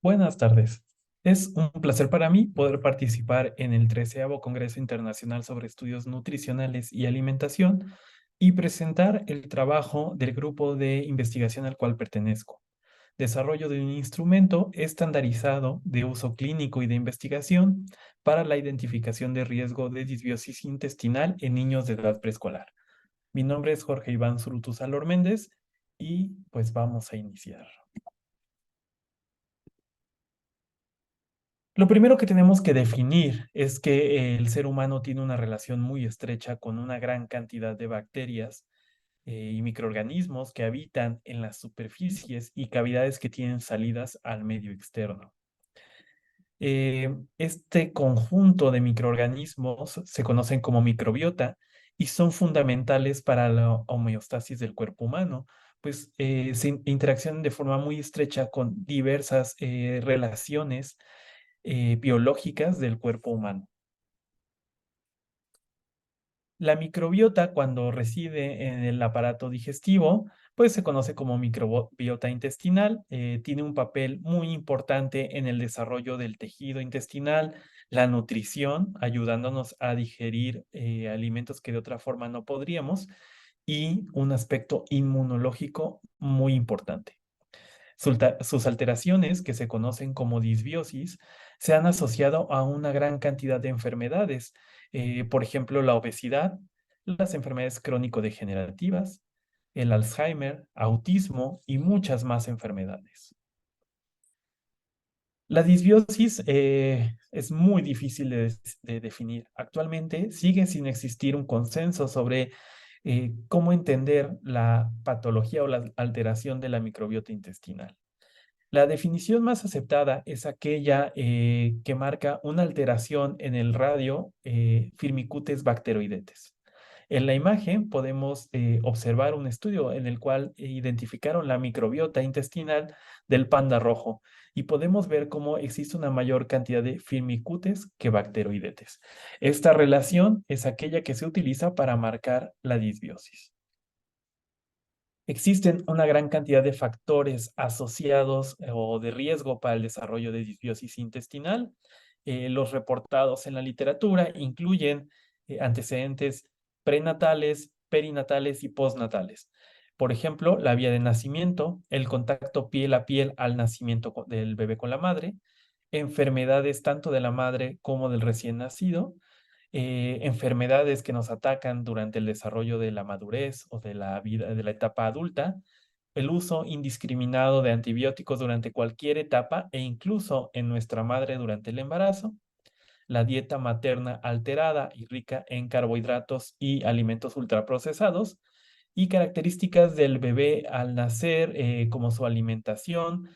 Buenas tardes. Es un placer para mí poder participar en el 13º Congreso Internacional sobre Estudios Nutricionales y Alimentación y presentar el trabajo del grupo de investigación al cual pertenezco. Desarrollo de un instrumento estandarizado de uso clínico y de investigación para la identificación de riesgo de disbiosis intestinal en niños de edad preescolar. Mi nombre es Jorge Iván Zurutuzalor Méndez y pues vamos a iniciar. Lo primero que tenemos que definir es que el ser humano tiene una relación muy estrecha con una gran cantidad de bacterias y microorganismos que habitan en las superficies y cavidades que tienen salidas al medio externo. Este conjunto de microorganismos se conocen como microbiota y son fundamentales para la homeostasis del cuerpo humano, pues se interaccionan de forma muy estrecha con diversas relaciones biológicas del cuerpo humano. La microbiota, cuando reside en el aparato digestivo, pues se conoce como microbiota intestinal. Tiene un papel muy importante en el desarrollo del tejido intestinal, la nutrición, ayudándonos a digerir alimentos que de otra forma no podríamos, y un aspecto inmunológico muy importante. Sus alteraciones, que se conocen como disbiosis, se han asociado a una gran cantidad de enfermedades, por ejemplo, la obesidad, las enfermedades crónico-degenerativas, el Alzheimer, autismo y muchas más enfermedades. La disbiosis es muy difícil de definir. Actualmente sigue sin existir un consenso sobre cómo entender la patología o la alteración de la microbiota intestinal. La definición más aceptada es aquella que marca una alteración en el radio Firmicutes bacteroidetes. En la imagen podemos observar un estudio en el cual identificaron la microbiota intestinal del panda rojo y podemos ver cómo existe una mayor cantidad de Firmicutes que bacteroidetes. Esta relación es aquella que se utiliza para marcar la disbiosis. Existen una gran cantidad de factores asociados o de riesgo para el desarrollo de disbiosis intestinal. Los reportados en la literatura incluyen antecedentes prenatales, perinatales y postnatales. Por ejemplo, la vía de nacimiento, el contacto piel a piel al nacimiento del bebé con la madre, enfermedades tanto de la madre como del recién nacido, enfermedades que nos atacan durante el desarrollo de la madurez o de la vida, de la etapa adulta, el uso indiscriminado de antibióticos durante cualquier etapa e incluso en nuestra madre durante el embarazo, la dieta materna alterada y rica en carbohidratos y alimentos ultraprocesados, y características del bebé al nacer, como su alimentación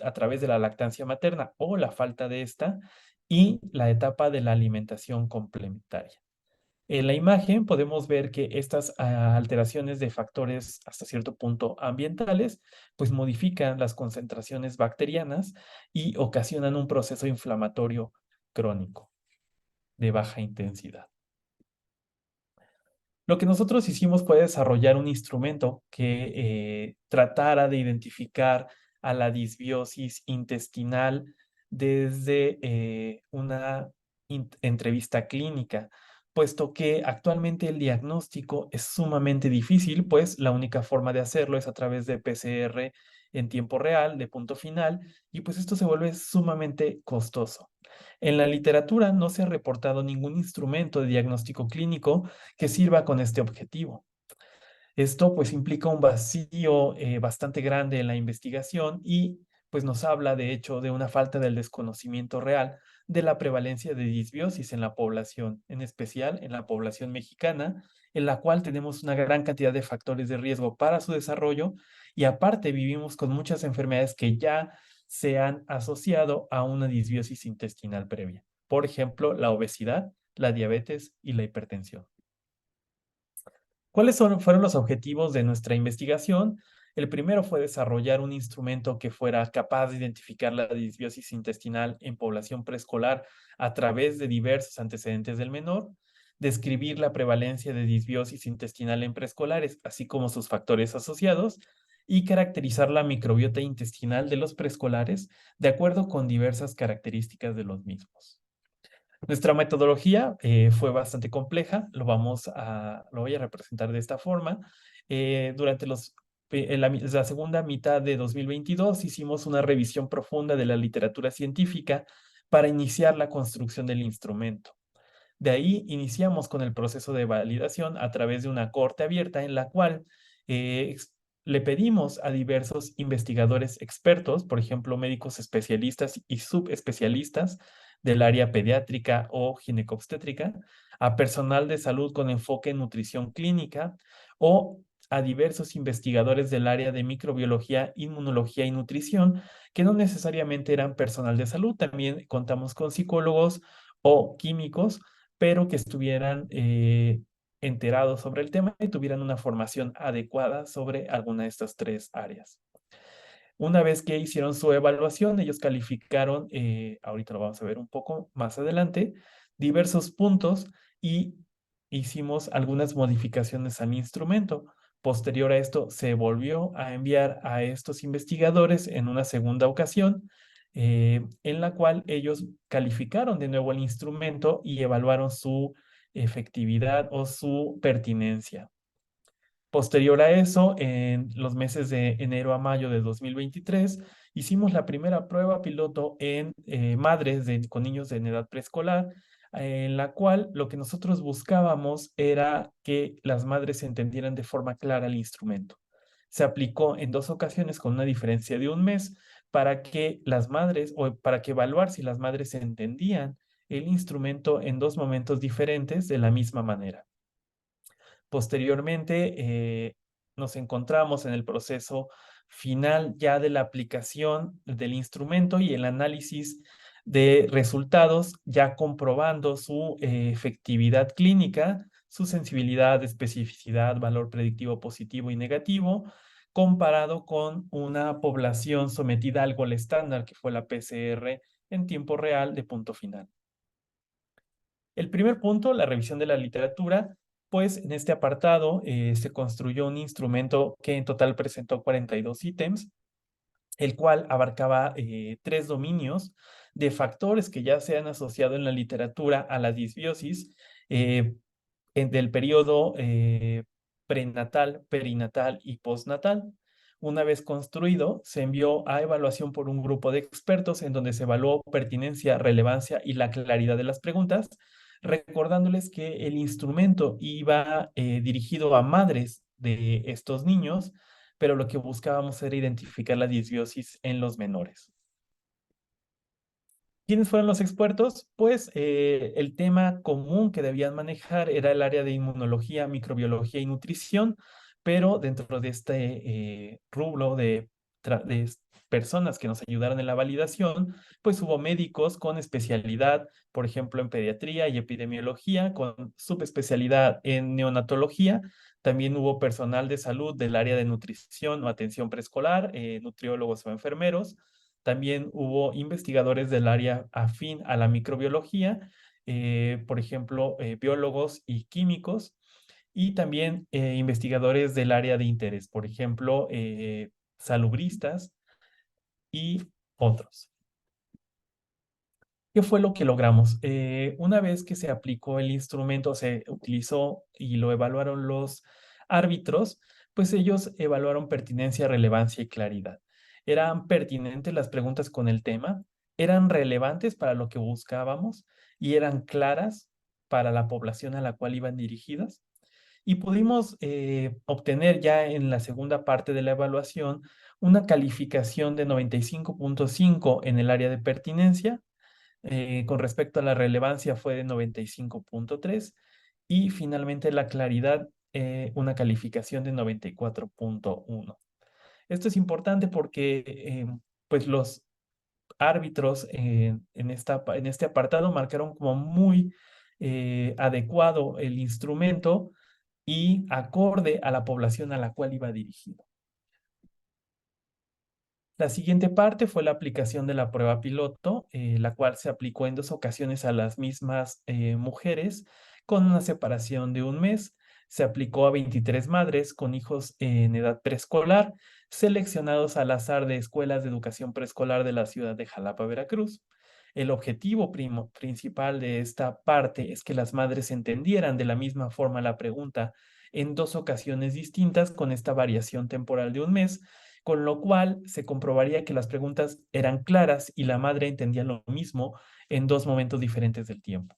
a través de la lactancia materna o la falta de esta, y la etapa de la alimentación complementaria. En la imagen podemos ver que estas alteraciones de factores hasta cierto punto ambientales, pues modifican las concentraciones bacterianas y ocasionan un proceso inflamatorio crónico de baja intensidad. Lo que nosotros hicimos fue desarrollar un instrumento que tratara de identificar a la disbiosis intestinal desde una entrevista clínica, puesto que actualmente el diagnóstico es sumamente difícil, pues la única forma de hacerlo es a través de PCR en tiempo real, de punto final, y pues esto se vuelve sumamente costoso. En la literatura no se ha reportado ningún instrumento de diagnóstico clínico que sirva con este objetivo. Esto pues implica un vacío bastante grande en la investigación y pues nos habla de hecho de una falta del desconocimiento real de la prevalencia de disbiosis en la población, en especial en la población mexicana, en la cual tenemos una gran cantidad de factores de riesgo para su desarrollo y aparte vivimos con muchas enfermedades que ya se han asociado a una disbiosis intestinal previa. Por ejemplo, la obesidad, la diabetes y la hipertensión. Fueron los objetivos de nuestra investigación? El primero fue desarrollar un instrumento que fuera capaz de identificar la disbiosis intestinal en población preescolar a través de diversos antecedentes del menor, describir la prevalencia de disbiosis intestinal en preescolares, así como sus factores asociados, y caracterizar la microbiota intestinal de los preescolares de acuerdo con diversas características de los mismos. Nuestra metodología fue bastante compleja, lo voy a representar de esta forma. Durante la segunda mitad de 2022 hicimos una revisión profunda de la literatura científica para iniciar la construcción del instrumento. De ahí iniciamos con el proceso de validación a través de una corte abierta en la cual le pedimos a diversos investigadores expertos, por ejemplo, médicos especialistas y subespecialistas del área pediátrica o ginecobstétrica, a personal de salud con enfoque en nutrición clínica o a diversos investigadores del área de microbiología, inmunología y nutrición, que no necesariamente eran personal de salud. También contamos con psicólogos o químicos, pero que estuvieran enterados sobre el tema y tuvieran una formación adecuada sobre alguna de estas tres áreas. Una vez que hicieron su evaluación, ellos calificaron, ahorita lo vamos a ver un poco más adelante, diversos puntos y hicimos algunas modificaciones al instrumento. Posterior a esto, se volvió a enviar a estos investigadores en una segunda ocasión, en la cual ellos calificaron de nuevo el instrumento y evaluaron su efectividad o su pertinencia. Posterior a eso, en los meses de enero a mayo de 2023, hicimos la primera prueba piloto en madres con niños en edad preescolar, en la cual lo que nosotros buscábamos era que las madres entendieran de forma clara el instrumento. Se aplicó en 2 ocasiones con una diferencia de un mes para que las madres, o para que evaluar si las madres entendían el instrumento en 2 momentos diferentes de la misma manera. Posteriormente, nos encontramos en el proceso final ya de la aplicación del instrumento y el análisis de resultados, ya comprobando su efectividad clínica, su sensibilidad, especificidad, valor predictivo positivo y negativo, comparado con una población sometida al gol estándar, que fue la PCR en tiempo real de punto final. El primer punto, la revisión de la literatura, pues en este apartado se construyó un instrumento que en total presentó 42 ítems, el cual abarcaba 3 dominios de factores que ya se han asociado en la literatura a la disbiosis del periodo prenatal, perinatal y postnatal. Una vez construido, se envió a evaluación por un grupo de expertos en donde se evaluó pertinencia, relevancia y la claridad de las preguntas, recordándoles que el instrumento iba dirigido a madres de estos niños, pero lo que buscábamos era identificar la disbiosis en los menores. ¿Quiénes fueron los expertos? Pues el tema común que debían manejar era el área de inmunología, microbiología y nutrición, pero dentro de este rubro de personas que nos ayudaron en la validación, pues hubo médicos con especialidad, por ejemplo, en pediatría y epidemiología, con subespecialidad en neonatología. También hubo personal de salud del área de nutrición o atención preescolar, nutriólogos o enfermeros. También hubo investigadores del área afín a la microbiología, por ejemplo, biólogos y químicos, y también investigadores del área de interés, por ejemplo, salubristas y otros. ¿Qué fue lo que logramos? Una vez que se aplicó el instrumento, se utilizó y lo evaluaron los árbitros, pues ellos evaluaron pertinencia, relevancia y claridad. ¿Eran pertinentes las preguntas con el tema? ¿Eran relevantes para lo que buscábamos? ¿Y eran claras para la población a la cual iban dirigidas? Y pudimos obtener ya en la segunda parte de la evaluación una calificación de 95.5 en el área de pertinencia. Con respecto a la relevancia fue de 95.3 y finalmente la claridad, una calificación de 94.1. Esto es importante porque pues los árbitros en este apartado marcaron como muy adecuado el instrumento y acorde a la población a la cual iba dirigido. La siguiente parte fue la aplicación de la prueba piloto, la cual se aplicó en 2 ocasiones a las mismas mujeres con una separación de un mes. Se aplicó a 23 madres con hijos en edad preescolar, seleccionados al azar de escuelas de educación preescolar de la ciudad de Jalapa, Veracruz. El objetivo principal de esta parte es que las madres entendieran de la misma forma la pregunta en dos ocasiones distintas con esta variación temporal de un mes, con lo cual se comprobaría que las preguntas eran claras y la madre entendía lo mismo en dos momentos diferentes del tiempo.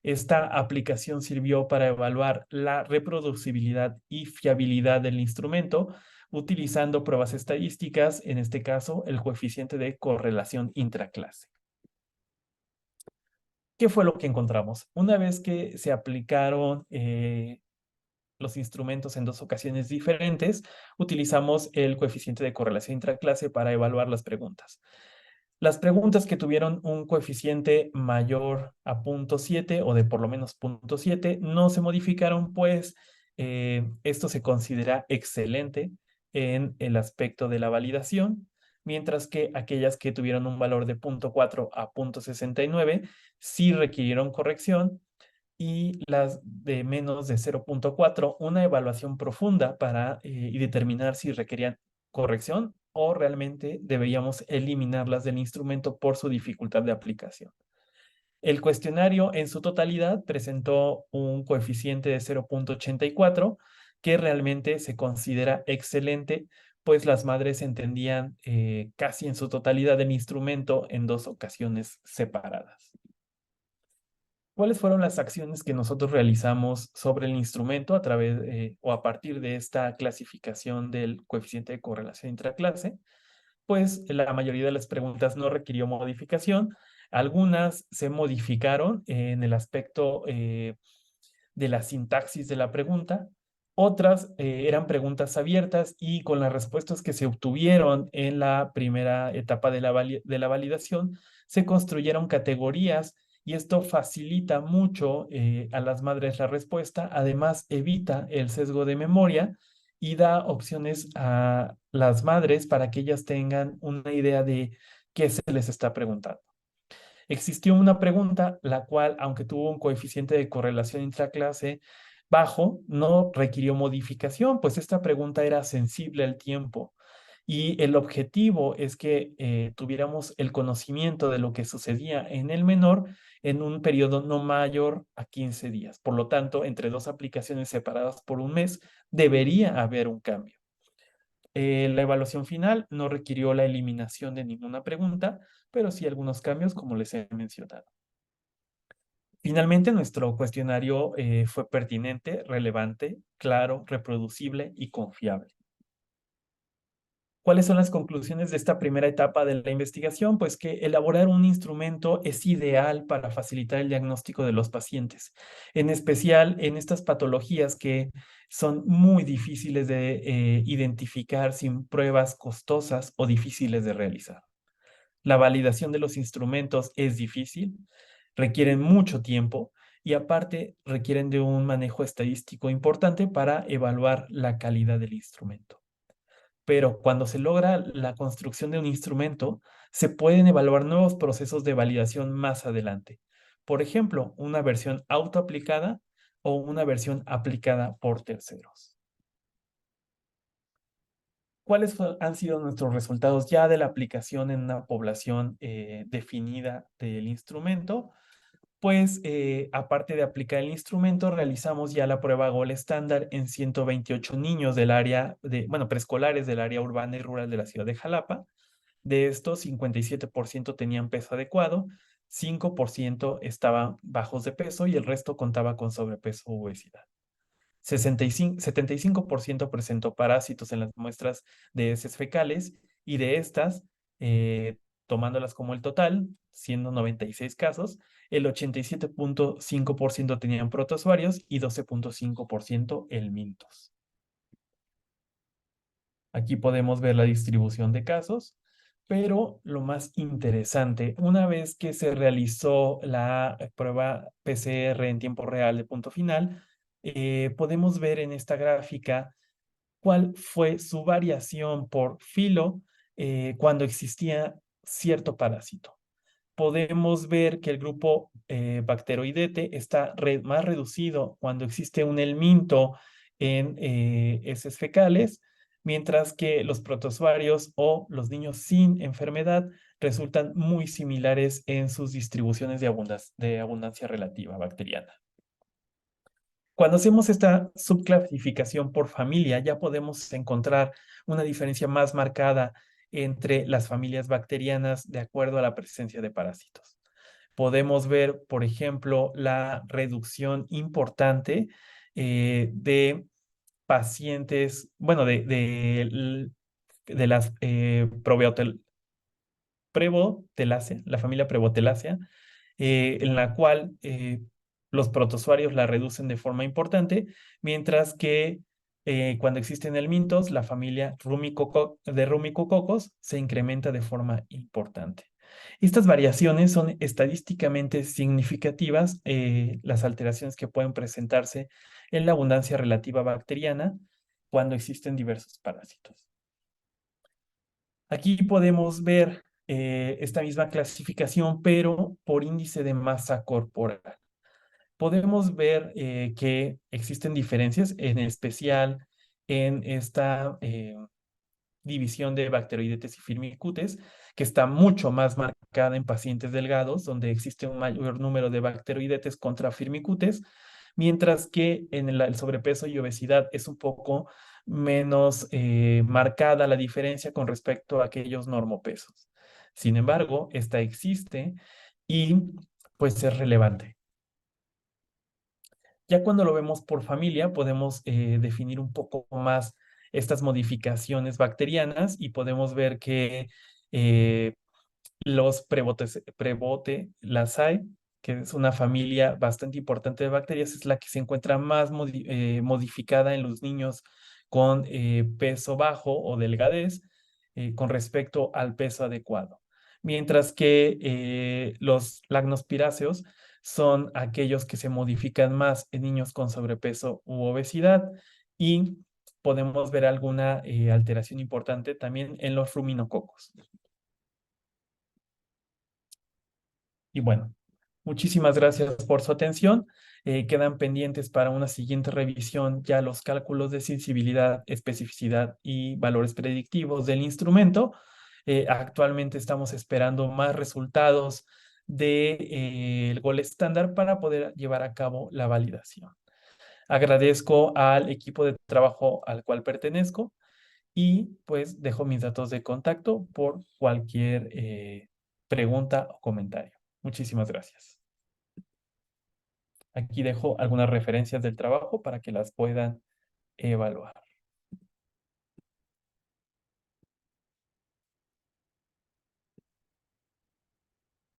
Esta aplicación sirvió para evaluar la reproducibilidad y fiabilidad del instrumento utilizando pruebas estadísticas, en este caso el coeficiente de correlación intraclase. ¿Qué fue lo que encontramos? Una vez que se aplicaron los instrumentos en dos ocasiones diferentes, utilizamos el coeficiente de correlación intraclase para evaluar las preguntas. Las preguntas que tuvieron un coeficiente mayor a 0.7 o de por lo menos 0.7 no se modificaron, pues esto se considera excelente en el aspecto de la validación, mientras que aquellas que tuvieron un valor de 0.4 a 0.69 sí requirieron corrección y las de menos de 0.4, una evaluación profunda para y determinar si requerían corrección o realmente deberíamos eliminarlas del instrumento por su dificultad de aplicación. El cuestionario en su totalidad presentó un coeficiente de 0.84 que realmente se considera excelente, pues las madres entendían casi en su totalidad el instrumento en dos ocasiones separadas. ¿Cuáles fueron las acciones que nosotros realizamos sobre el instrumento a través o a partir de esta clasificación del coeficiente de correlación intraclase? Pues la mayoría de las preguntas no requirió modificación. Algunas se modificaron en el aspecto de la sintaxis de la pregunta. Otras eran preguntas abiertas y con las respuestas que se obtuvieron en la primera etapa de la validación, se construyeron categorías y esto facilita mucho a las madres la respuesta. Además, evita el sesgo de memoria y da opciones a las madres para que ellas tengan una idea de qué se les está preguntando. Existió una pregunta, la cual, aunque tuvo un coeficiente de correlación intraclase bajo, no requirió modificación, pues esta pregunta era sensible al tiempo. Y el objetivo es que tuviéramos el conocimiento de lo que sucedía en el menor en un periodo no mayor a 15 días. Por lo tanto, entre dos aplicaciones separadas por un mes, debería haber un cambio. La evaluación final no requirió la eliminación de ninguna pregunta, pero sí algunos cambios, como les he mencionado. Finalmente, nuestro cuestionario fue pertinente, relevante, claro, reproducible y confiable. ¿Cuáles son las conclusiones de esta primera etapa de la investigación? Pues que elaborar un instrumento es ideal para facilitar el diagnóstico de los pacientes, en especial en estas patologías que son muy difíciles de identificar sin pruebas costosas o difíciles de realizar. La validación de los instrumentos es difícil, requieren mucho tiempo y aparte requieren de un manejo estadístico importante para evaluar la calidad del instrumento. Pero cuando se logra la construcción de un instrumento, se pueden evaluar nuevos procesos de validación más adelante. Por ejemplo, una versión autoaplicada o una versión aplicada por terceros. ¿Cuáles han sido nuestros resultados ya de la aplicación en una población definida del instrumento? Pues aparte de aplicar el instrumento, realizamos ya la prueba Gold estándar en 128 niños del área preescolares del área urbana y rural de la ciudad de Jalapa. De estos, 57% tenían peso adecuado, 5% estaban bajos de peso y el resto contaba con sobrepeso o obesidad. 75% presentó parásitos en las muestras de heces fecales y de estas, tomándolas como el total, siendo 96 casos, el 87.5% tenían protozoarios y 12.5% helmintos. Aquí podemos ver la distribución de casos, pero lo más interesante, una vez que se realizó la prueba PCR en tiempo real de punto final, podemos ver en esta gráfica cuál fue su variación por filo cuando existía cierto parásito. podemos ver que el grupo Bacteroidete está más reducido cuando existe un helminto en heces fecales, mientras que los protozoarios o los niños sin enfermedad resultan muy similares en sus distribuciones de abundancia relativa bacteriana. Cuando hacemos esta subclasificación por familia, ya podemos encontrar una diferencia más marcada entre las familias bacterianas de acuerdo a la presencia de parásitos. Podemos ver, por ejemplo, la reducción importante de pacientes, bueno, de las Prebotelácea, la familia Prebotelácea, en la cual los protozoarios la reducen de forma importante, mientras que cuando existen helmintos, la familia de Rumicococos se incrementa de forma importante. Estas variaciones son estadísticamente significativas, las alteraciones que pueden presentarse en la abundancia relativa bacteriana cuando existen diversos parásitos. Aquí podemos ver esta misma clasificación, pero por índice de masa corporal. Podemos ver que existen diferencias, en especial en esta división de bacteroidetes y firmicutes, que está mucho más marcada en pacientes delgados, donde existe un mayor número de bacteroidetes contra firmicutes, mientras que en el sobrepeso y obesidad es un poco menos marcada la diferencia con respecto a aquellos normopesos. Sin embargo, esta existe y pues es relevante. Ya cuando lo vemos por familia, podemos definir un poco más estas modificaciones bacterianas y podemos ver que eh, los Prevotelaceae, que es una familia bastante importante de bacterias, es la que se encuentra más modificada en los niños con peso bajo o delgadez con respecto al peso adecuado. Mientras que los lacnospiráceos son aquellos que se modifican más en niños con sobrepeso u obesidad y podemos ver alguna alteración importante también en los ruminococos. Y bueno, muchísimas gracias por su atención. Quedan pendientes para una siguiente revisión ya los cálculos de sensibilidad, especificidad y valores predictivos del instrumento. Actualmente estamos esperando más resultados del gol estándar para poder llevar a cabo la validación. Agradezco al equipo de trabajo al cual pertenezco y pues dejo mis datos de contacto por cualquier pregunta o comentario. Muchísimas gracias. Aquí dejo algunas referencias del trabajo para que las puedan evaluar.